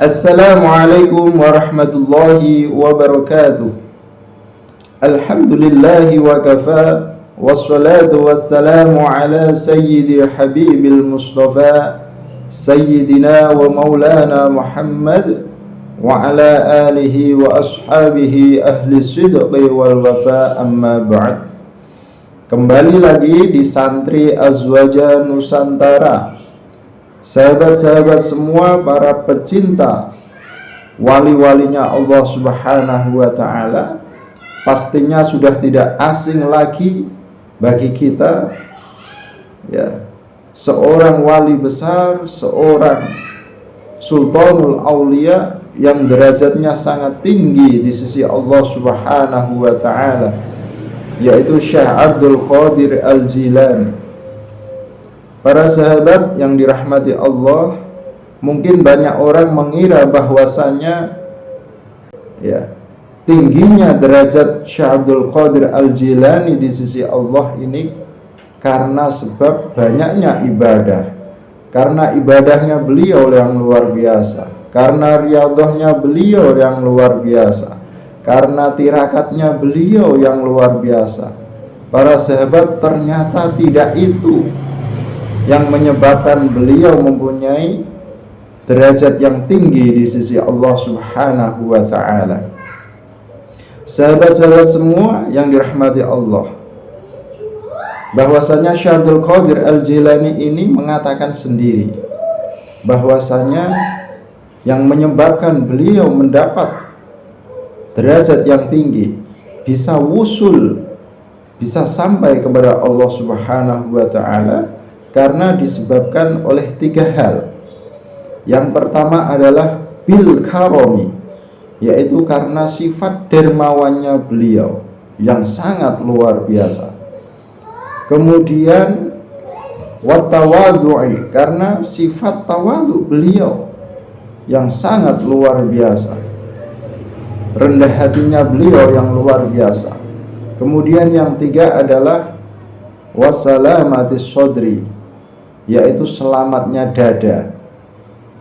Assalamualaikum warahmatullahi wabarakatuh. Alhamdulillahi wa kafa, wassalatu wassalamu ala sayyidi habibil mustafa sayyidina wa maulana Muhammad wa ala alihi wa ashabihi ahli sidqi wal wafa, amma ba'd. Kembali lagi di Santri Azwaja Nusantara. Sahabat-sahabat semua, para pecinta wali-walinya Allah Subhanahu wa ta'ala, pastinya sudah tidak asing lagi bagi kita ya, seorang wali besar, seorang Sultanul Aulia yang derajatnya sangat tinggi di sisi Allah Subhanahu wa ta'ala, yaitu Syekh Abdul Qadir Al-Jilani. Para sahabat yang dirahmati Allah, mungkin banyak orang mengira bahwasanya ya, tingginya derajat Syekh Abdul Qadir Al-Jilani di sisi Allah ini karena sebab banyaknya ibadah, karena ibadahnya beliau yang luar biasa, karena riyadhahnya beliau yang luar biasa, karena tirakatnya beliau yang luar biasa. Para sahabat, ternyata tidak itu yang menyebabkan beliau mempunyai derajat yang tinggi di sisi Allah Subhanahu wa ta'ala. Sahabat-sahabat semua yang dirahmati Allah, bahwasanya Syekh Abdul Qadir Al-Jilani ini mengatakan sendiri bahwasanya yang menyebabkan beliau mendapat derajat yang tinggi, bisa wusul, bisa sampai kepada Allah Subhanahu wa ta'ala, karena disebabkan oleh tiga hal. Yang pertama adalah bil karomi, yaitu karena sifat dermawannya beliau yang sangat luar biasa. Kemudian watawadu'i, karena sifat tawadu beliau yang sangat luar biasa, rendah hatinya beliau yang luar biasa. Kemudian yang tiga adalah wasalamatis sodri, yaitu selamatnya dada,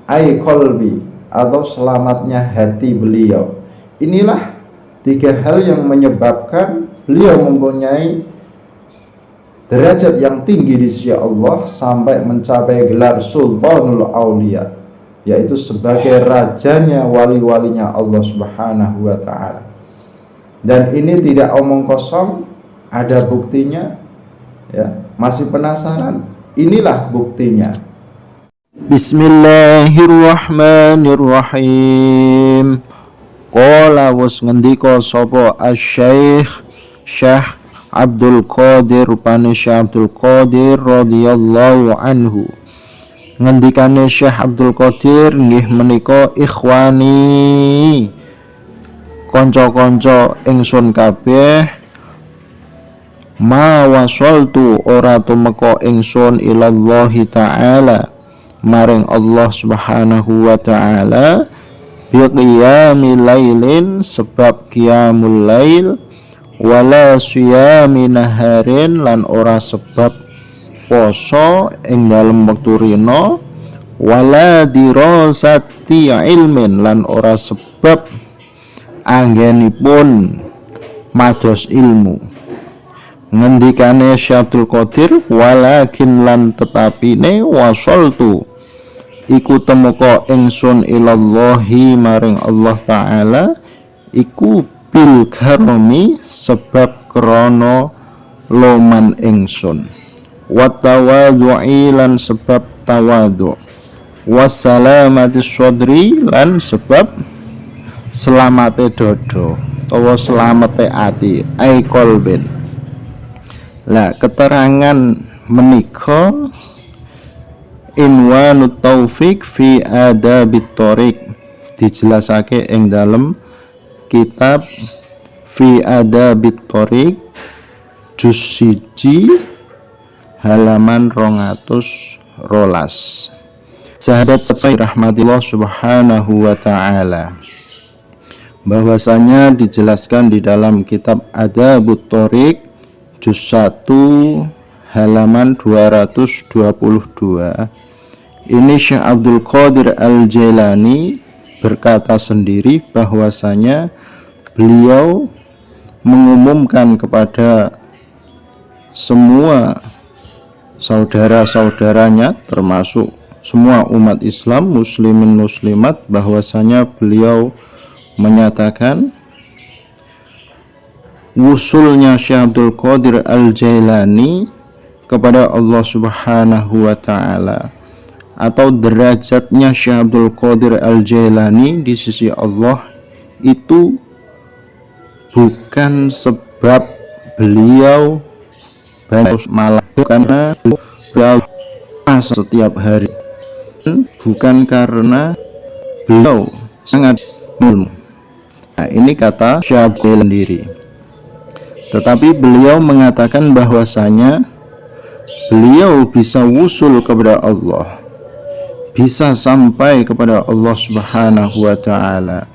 ai qalbi, atau selamatnya hati beliau. Inilah tiga hal yang menyebabkan beliau mempunyai derajat yang tinggi di sisi Allah sampai mencapai gelar Sultanul Aulia, yaitu sebagai rajanya wali-walinya Allah Subhanahu wa ta'ala. Dan ini tidak omong kosong, ada buktinya ya. Masih penasaran? Inilah buktinya. Bismillahirrahmanirrahim. Qala was ngendika sapa asy-Syaikh Syekh Abdul Qadir, rupane Syekh Abdul Qadir radhiyallahu anhu. Ngendikane Syekh Abdul Qadir, nggih menika ikhwani, kanca-kanca ingsun kabeh, ma wasaltu, ora tumeka ingsun ilallahi ta'ala, maring Allah Subhanahu wa ta'ala, bi qiyamil lailin, sebab qiyamul lail, wala siyami naharin, lan ora sebab poso ing dalem wektu rina, wala dirasati ilmin, lan ora sebab anggenipun mados ilmu. Ngendikane Syekh Abdul Qadir, walakin lan tetapine wasaltu, iku temeka ingsun ilallahi, maring Allah ta'ala, iku bil karami, sebab krana loman ingsun, watawadhu'i, lan sebab tawadhu, wassalamatis sodri, lan sebab selamate dodo utawa selamate ati, ai qalbin. Lah, keterangan menika inwanut taufik fi adabit thoriq, dijelasake ing dalem kitab fi adabit thoriq juz 1 halaman 212. Sahabat sepai rahmatillah subhanahu wa ta'ala, bahwasanya dijelaskan di dalam kitab Adabut Thoriq juz 1 halaman 222, ini Syekh Abdul Qadir Al-Jilani berkata sendiri bahwasanya beliau mengumumkan kepada semua saudara-saudaranya termasuk semua umat Islam, muslimin muslimat, bahwasanya beliau menyatakan wusulnya Syekh Abdul Qadir Al-Jailani kepada Allah Subhanahu wa taala, atau derajatnya Syekh Abdul Qadir Al-Jailani di sisi Allah itu bukan sebab beliau banyak malah karena beliau setiap hari, bukan karena beliau sangat ilmu. Nah, ini kata Syekh sendiri. Tetapi beliau mengatakan bahwasanya beliau bisa wusul kepada Allah, bisa sampai kepada Allah Subhanahu wa taala,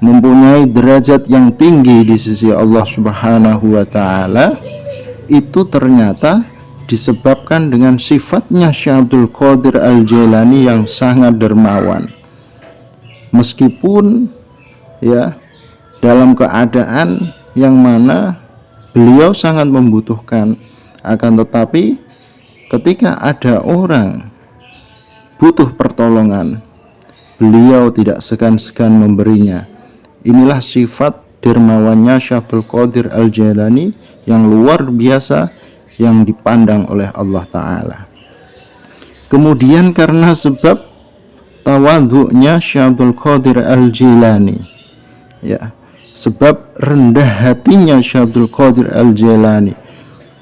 mempunyai derajat yang tinggi di sisi Allah Subhanahu wa taala, itu ternyata disebabkan dengan sifatnya Syekh Abdul Qadir Al-Jailani yang sangat dermawan. Meskipun ya dalam keadaan yang mana beliau sangat membutuhkan, akan tetapi ketika ada orang butuh pertolongan, beliau tidak segan-segan memberinya. Inilah sifat dermawannya Syekh Abdul Qadir Al-Jailani yang luar biasa, yang dipandang oleh Allah Ta'ala. Kemudian karena sebab tawadhu'nya Syekh Abdul Qadir Al-Jailani, ya, sebab rendah hatinya Syekh Abdul Qadir Al-Jailani,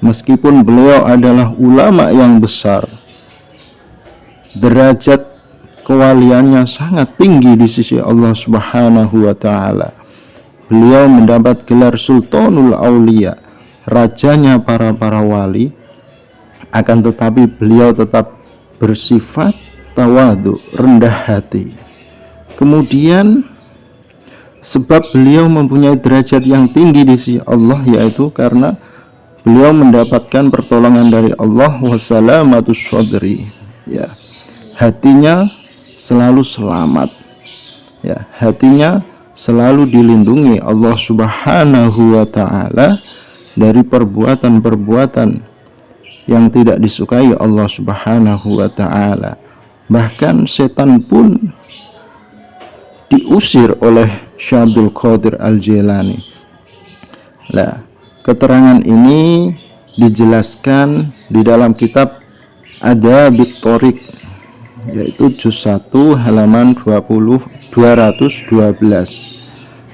meskipun beliau adalah ulama yang besar, derajat kewaliannya sangat tinggi di sisi Allah Subhanahu wa taala. Beliau mendapat gelar Sultanul Aulia, rajanya para wali, akan tetapi beliau tetap bersifat tawadhu, rendah hati. Kemudian sebab beliau mempunyai derajat yang tinggi di sisi Allah, yaitu karena beliau mendapatkan pertolongan dari Allah, wasalamatus sadri, ya, hatinya selalu selamat, ya, hatinya selalu dilindungi Allah Subhanahu wa taala dari perbuatan-perbuatan yang tidak disukai Allah Subhanahu wa taala. Bahkan setan pun diusir oleh Syekh Abdul Qadir Al-Jailani. Nah, keterangan ini dijelaskan di dalam kitab Adabit Thoriq, yaitu juz 1 halaman 212,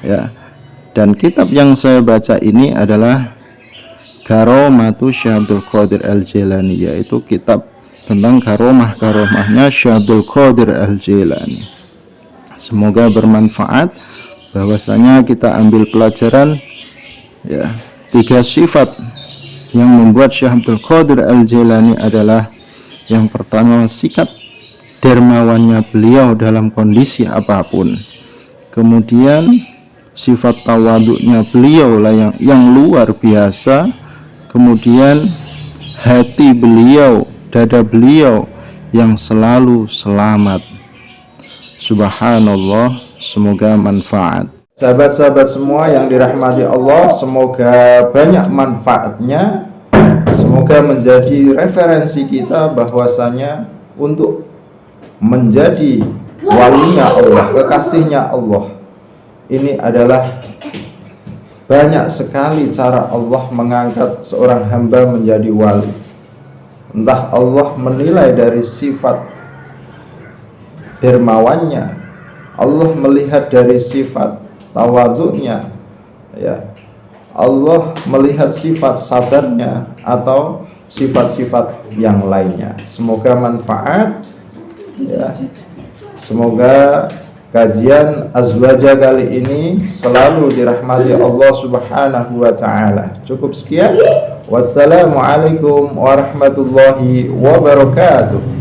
ya. Dan kitab yang saya baca ini adalah Karomatu Syekh Abdul Qadir Al-Jailani, yaitu kitab tentang karomah-karomahnya Syekh Abdul Qadir Al-Jailani. Semoga bermanfaat, bahwasanya kita ambil pelajaran, ya, 3 sifat yang membuat Syekh Abdul Qadir Al-Jailani adalah: yang pertama, sikap dermawannya beliau dalam kondisi apapun. Kemudian sifat tawaduknya beliau lah yang luar biasa. Kemudian hati beliau, dada beliau yang selalu selamat. Subhanallah, semoga manfaat. Sahabat-sahabat semua yang dirahmati Allah, semoga banyak manfaatnya. Semoga menjadi referensi kita bahwasanya untuk menjadi walinya Allah, kekasihnya Allah, ini adalah banyak sekali cara Allah mengangkat seorang hamba menjadi wali. Entah Allah menilai dari sifat dermawannya, Allah melihat dari sifat tawadhu'nya, ya, Allah melihat sifat sabarnya, atau sifat-sifat yang lainnya. Semoga manfaat, ya. Semoga kajian Azwaja kali ini selalu dirahmati Allah Subhanahu wa ta'ala. Cukup sekian. Wassalamualaikum warahmatullahi wabarakatuh.